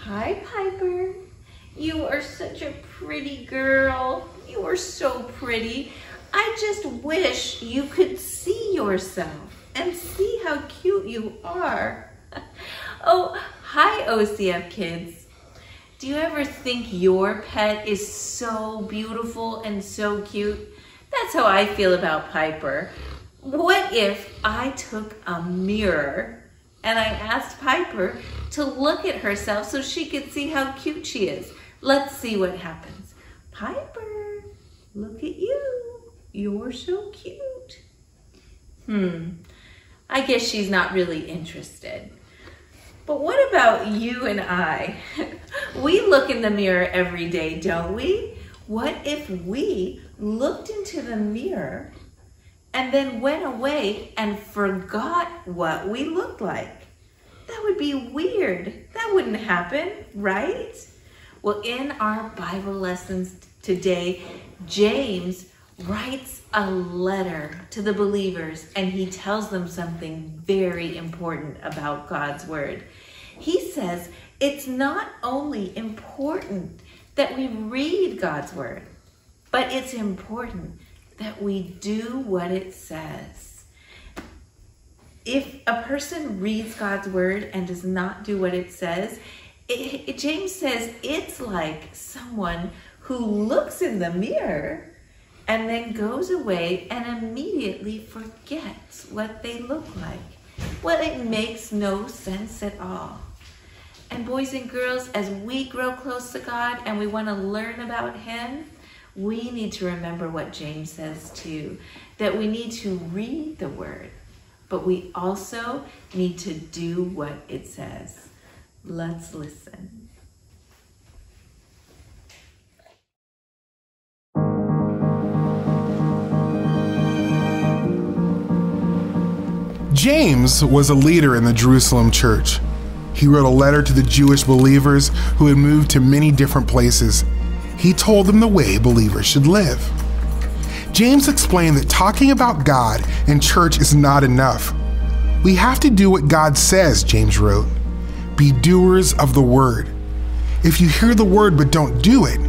Hi, Piper. You are such a pretty girl. You are so pretty. I just wish you could see yourself and see how cute you are. Oh, hi, OCF kids. Do you ever think your pet is so beautiful and so cute? That's how I feel about Piper. What if I took a mirror and I asked Piper to look at herself so she could see how cute she is? Let's see what happens. Piper, look at you. You're so cute. I guess she's not really interested. But what about you and I? We look in the mirror every day, don't we? What if we looked into the mirror and then went away and forgot what we looked like? That would be weird. That wouldn't happen, right? Well, in our Bible lessons today, James writes a letter to the believers and he tells them something very important about God's word. He says it's not only important that we read God's word, but it's important that we do what it says. If a person reads God's word and does not do what it says, James says it's like someone who looks in the mirror and then goes away and immediately forgets what they look like. Well, it makes no sense at all. And boys and girls, as we grow close to God and we want to learn about Him, we need to remember what James says too, that we need to read the Word, but we also need to do what it says. Let's listen. James was a leader in the Jerusalem church. He wrote a letter to the Jewish believers who had moved to many different places. He told them the way believers should live. James explained that talking about God in church is not enough. We have to do what God says, James wrote. Be doers of the word. If you hear the word but don't do it,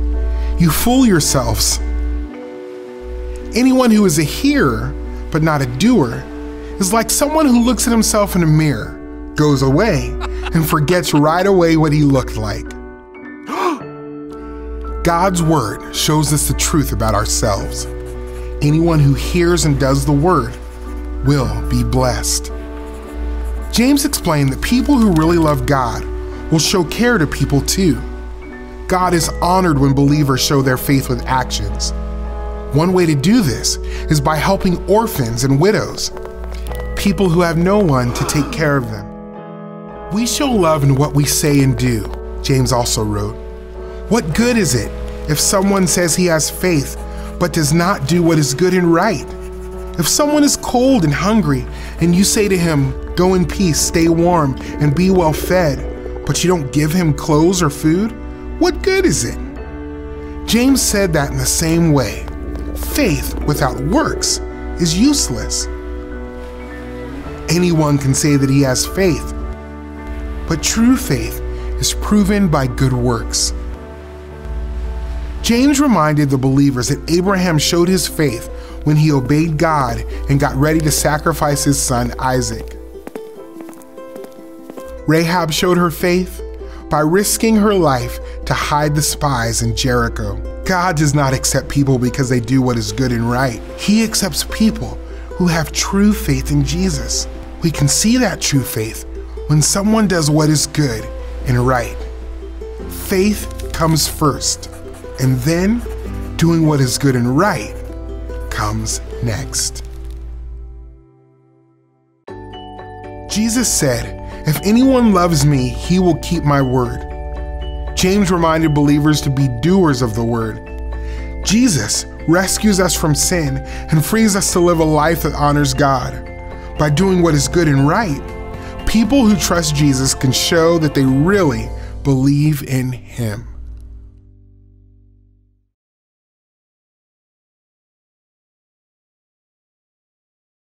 you fool yourselves. Anyone who is a hearer but not a doer is like someone who looks at himself in a mirror, goes away, and forgets right away what he looked like. God's word shows us the truth about ourselves. Anyone who hears and does the word will be blessed. James explained that people who really love God will show care to people too. God is honored when believers show their faith with actions. One way to do this is by helping orphans and widows, people who have no one to take care of them. We show love in what we say and do, James also wrote. What good is it if someone says he has faith but does not do what is good and right? If someone is cold and hungry and you say to him, go in peace, stay warm, and be well fed, but you don't give him clothes or food, what good is it? James said that in the same way, faith without works is useless. Anyone can say that he has faith, but true faith is proven by good works. James reminded the believers that Abraham showed his faith when he obeyed God and got ready to sacrifice his son Isaac. Rahab showed her faith by risking her life to hide the spies in Jericho. God does not accept people because they do what is good and right. He accepts people who have true faith in Jesus. We can see that true faith when someone does what is good and right. Faith comes first, and then doing what is good and right comes next. Jesus said, if anyone loves me, he will keep my word. James reminded believers to be doers of the word. Jesus rescues us from sin and frees us to live a life that honors God. By doing what is good and right, people who trust Jesus can show that they really believe in him.